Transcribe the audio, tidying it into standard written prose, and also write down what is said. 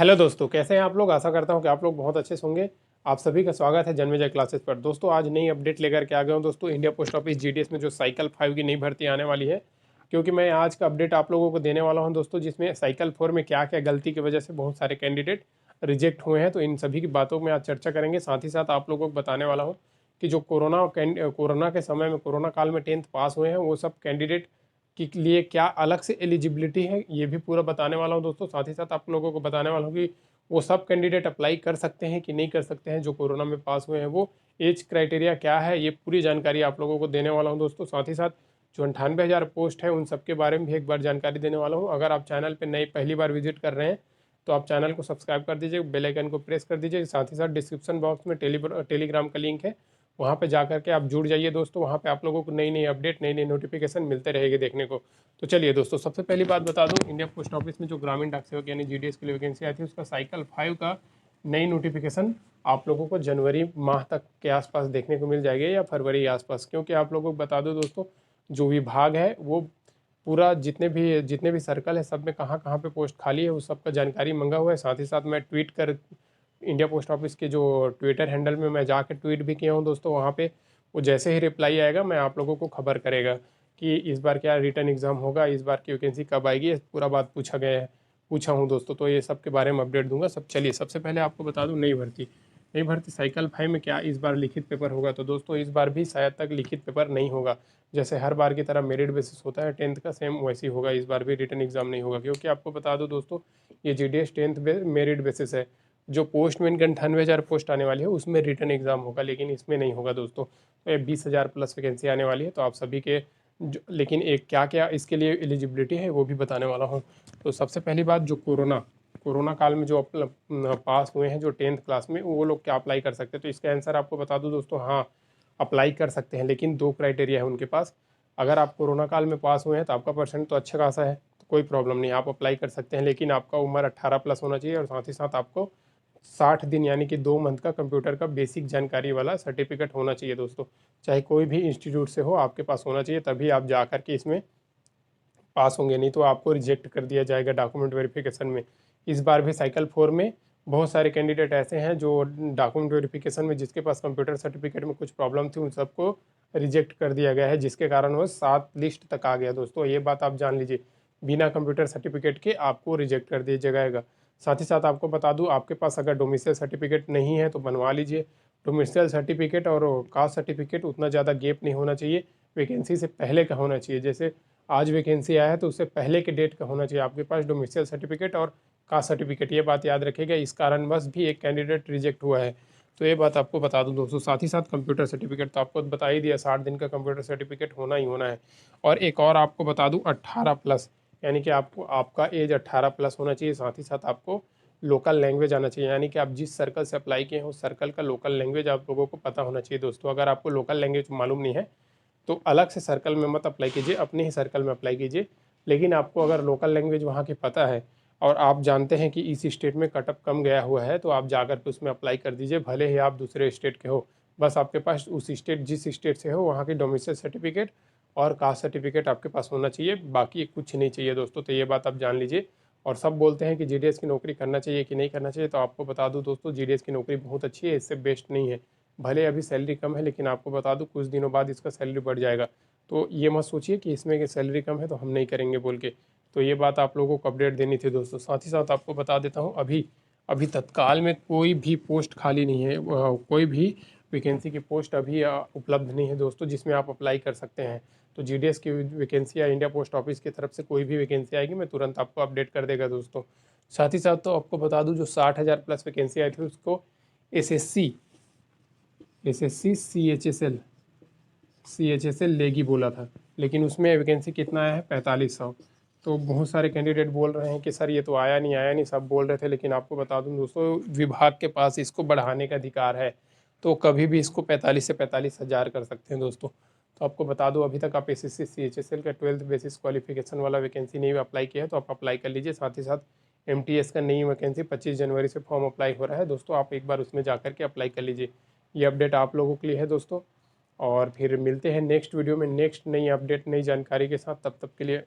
Hello दोस्तों, कैसे हैं आप लोग। आशा करता हूं कि आप लोग बहुत अच्छे से होंगे। आप सभी का स्वागत है जन्मेजय क्लासेस पर। दोस्तों आज नई अपडेट लेकर के आ गया हूं दोस्तों। इंडिया पोस्ट ऑफिस जीडीएस में जो साइकिल 5 की नई भर्ती आने वाली है, क्योंकि मैं आज का अपडेट आप लोगों को देने वाला हूं दोस्तों, जिसमें साइकिल 4 में क्या क्या गलती की वजह से बहुत सारे कैंडिडेट रिजेक्ट हुए हैं। तो इन सभी की बातों में आज चर्चा करेंगे। साथ ही साथ आप लोगों को बताने वाला हूँ कि जो कोरोना के समय में, कोरोना काल में 10th पास हुए हैं, वो सब कैंडिडेट के लिए क्या अलग से एलिजिबिलिटी है, ये भी पूरा बताने वाला हूँ दोस्तों। साथ ही साथ आप लोगों को बताने वाला हूँ कि वो सब कैंडिडेट अप्लाई कर सकते हैं कि नहीं कर सकते हैं जो कोरोना में पास हुए हैं। वो एज क्राइटेरिया क्या है, ये पूरी जानकारी आप लोगों को देने वाला हूँ दोस्तों। साथ ही साथ जो 98,000 पोस्ट है, उन सब के बारे में भी एक बार जानकारी देने वाला हूँ। अगर आप चैनल पर नई पहली बार विजिट कर रहे हैं तो आप चैनल को सब्सक्राइब कर दीजिए, बेल आइकन को प्रेस कर दीजिए। साथ ही साथ डिस्क्रिप्शन बॉक्स में टेलीग्राम का लिंक है, वहाँ पे जा करके आप जुड़ जाइए दोस्तों। वहाँ पे आप लोगों को नई नई अपडेट, नई नई नोटिफिकेशन मिलते रहेगी देखने को। तो चलिए दोस्तों, सबसे पहली बात बता दूं, इंडिया पोस्ट ऑफिस में जो ग्रामीण डाक सेवक यानी जीडीएस के लिए वैकेंसी आई थी, उसका साइकिल 5 का नई नोटिफिकेशन आप लोगों को जनवरी माह तक के आसपास देखने को मिल जाएगी, या फरवरी के आसपास। क्योंकि आप लोगों को बता दो दोस्तों, जो विभाग है वो पूरा जितने भी सर्कल है, सब में कहाँ कहाँ पे पोस्ट खाली है, उस सब का जानकारी मंगा हुआ है। साथ ही साथ मैं ट्वीट कर इंडिया पोस्ट ऑफिस के जो ट्विटर हैंडल में मैं जाकर ट्वीट भी किया हूँ दोस्तों। वहाँ पे वो जैसे ही रिप्लाई आएगा, मैं आप लोगों को खबर करेगा कि इस बार क्या रिटर्न एग्ज़ाम होगा, इस बार की वैकेंसी कब आएगी, पूरा बात पूछा हूँ दोस्तों। तो ये सब के बारे में अपडेट दूंगा सब। चलिए, सबसे पहले आपको बता दूँ नई भर्ती साइकिल 5 में क्या इस बार लिखित पेपर होगा। तो दोस्तों इस बार भी शायद तक लिखित पेपर नहीं होगा। जैसे हर बार की तरह मेरिट बेसिस होता है 10th का, सेम वैसे ही होगा। इस बार भी रिटर्न एग्जाम नहीं होगा, क्योंकि आपको बता दो दोस्तों, ये जीडीएस 10th मेरिट बेसिस है। जो पोस्टमैन की 98,000 पोस्ट आने वाली है, उसमें रिटर्न एग्जाम होगा, लेकिन इसमें नहीं होगा दोस्तों। तो ये 20,000 प्लस वैकेंसी आने वाली है, तो आप सभी के लेकिन एक क्या क्या इसके लिए एलिजिबिलिटी है वो भी बताने वाला हूँ। तो सबसे पहली बात, जो कोरोना काल में जो पास हुए हैं जो 10th क्लास में, वो लोग क्या अप्लाई कर सकते हैं। तो इसका आंसर आपको बता दूं दोस्तों, हाँ अप्लाई कर सकते हैं, लेकिन दो क्राइटेरिया है उनके पास। अगर आप कोरोना काल में पास हुए हैं तो आपका परसेंट तो अच्छा खासा है, तो कोई प्रॉब्लम नहीं, आप अप्लाई कर सकते हैं। लेकिन आपका उम्र 18 प्लस होना चाहिए, और साथ ही साथ आपको 60 दिन यानी कि 2 मंथ का कंप्यूटर का बेसिक जानकारी वाला सर्टिफिकेट होना चाहिए दोस्तों। चाहे कोई भी इंस्टीट्यूट से हो, आपके पास होना चाहिए, तभी आप जा कर के इसमें पास होंगे, नहीं तो आपको रिजेक्ट कर दिया जाएगा डॉक्यूमेंट वेरिफिकेशन में। इस बार भी साइकिल 4 में बहुत सारे कैंडिडेट ऐसे हैं जो डॉक्यूमेंट वेरिफिकेशन में, जिसके पास कंप्यूटर सर्टिफिकेट में कुछ प्रॉब्लम थी, उन सबको रिजेक्ट कर दिया गया है, जिसके कारण वो 7 लिस्ट तक आ गया दोस्तों। ये बात आप जान लीजिए, बिना कंप्यूटर सर्टिफिकेट के आपको रिजेक्ट कर दिया जाएगा। साथ ही साथ आपको बता दूं, आपके पास अगर डोमिसाइल सर्टिफिकेट नहीं है तो बनवा लीजिए। डोमिसाइल सर्टिफिकेट और कास्ट सर्टिफिकेट उतना ज़्यादा गैप नहीं होना चाहिए, वैकेंसी से पहले का होना चाहिए। जैसे आज वैकेंसी आया है तो उससे पहले के डेट का होना चाहिए आपके पास डोमिसाइल सर्टिफिकेट और कास्ट सर्टिफिकेट। ये बात याद रखिएगा, इस कारणवश भी एक कैंडिडेट रिजेक्ट हुआ है। तो ये बात आपको बता दूं दोस्तों। साथ ही साथ कंप्यूटर सर्टिफिकेट तो आपको बता ही दिया, 60 दिन का कंप्यूटर सर्टिफिकेट होना ही होना है। और एक और आपको बता दूं, 18 प्लस, यानी कि आपको आपका एज 18 प्लस होना चाहिए। साथ ही साथ आपको लोकल लैंग्वेज आना चाहिए, यानी कि आप जिस सर्कल से अप्लाई किए हैं उस सर्कल का लोकल लैंग्वेज आप लोगों को पता होना चाहिए दोस्तों। अगर आपको लोकल लैंग्वेज मालूम नहीं है तो अलग से सर्कल में मत अप्लाई कीजिए, अपने ही सर्कल में अप्लाई कीजिए। लेकिन आपको अगर लोकल लैंग्वेज वहाँ की पता है, और आप जानते हैं कि इस स्टेट में कटअप कम गया हुआ है, तो आप जाकर के उसमें अप्लाई कर दीजिए, भले ही आप दूसरे स्टेट के हो। बस आपके पास उस स्टेट, जिस स्टेट से हो, वहाँ की डोमिसाइल सर्टिफिकेट और कास्ट सर्टिफिकेट आपके पास होना चाहिए, बाकी कुछ नहीं चाहिए दोस्तों। तो ये बात आप जान लीजिए। और सब बोलते हैं कि जीडीएस की नौकरी करना चाहिए कि नहीं करना चाहिए, तो आपको बता दूं दोस्तों, जीडीएस की नौकरी बहुत अच्छी है, इससे बेस्ट नहीं है। भले अभी सैलरी कम है, लेकिन आपको बता दूं कुछ दिनों बाद इसका सैलरी बढ़ जाएगा। तो ये मत सोचिए कि इसमें कि सैलरी कम है तो हम नहीं करेंगे बोल के। तो ये बात आप लोगों को अपडेट देनी थी दोस्तों। साथ ही साथ आपको बता देता हूँ, अभी अभी तत्काल में कोई भी पोस्ट खाली नहीं है, कोई भी वैकेंसी की पोस्ट अभी उपलब्ध नहीं है दोस्तों, जिसमें आप अप्लाई कर सकते हैं। तो जीडीएस की वैकेंसी या इंडिया पोस्ट ऑफिस की तरफ से कोई भी वैकेंसी आएगी, मैं तुरंत आपको अपडेट कर देगा दोस्तों। साथ ही साथ तो आपको बता दूं, जो 60,000 प्लस वैकेंसी आई थी उसको एसएससी एसएससी सीएचएसएल लेगी बोला था, लेकिन उसमें वैकेंसी कितना आया है, 4500। तो बहुत सारे कैंडिडेट बोल रहे हैं कि सर ये तो आया नहीं, सब बोल रहे थे। लेकिन आपको बता दूं दोस्तों, विभाग के पास इसको बढ़ाने का अधिकार है, तो कभी भी इसको 45 से 45,000 कर सकते हैं दोस्तों। तो आपको बता दूं, अभी तक आप एसएससी सीएचएसएल का 12th बेसिस क्वालिफिकेशन वाला वैकेंसी नहीं अप्लाई किया है, तो आप अप्लाई कर लीजिए। साथ ही साथ एमटीएस का नई वैकेंसी 25 जनवरी से फॉर्म अप्लाई हो रहा है दोस्तों, आप एक बार उसमें जाकर के अप्लाई कर लीजिए। ये अपडेट आप लोगों के लिए है दोस्तों। और फिर मिलते हैं नेक्स्ट वीडियो में नेक्स्ट नई अपडेट, नई जानकारी के साथ। तब तक के लिए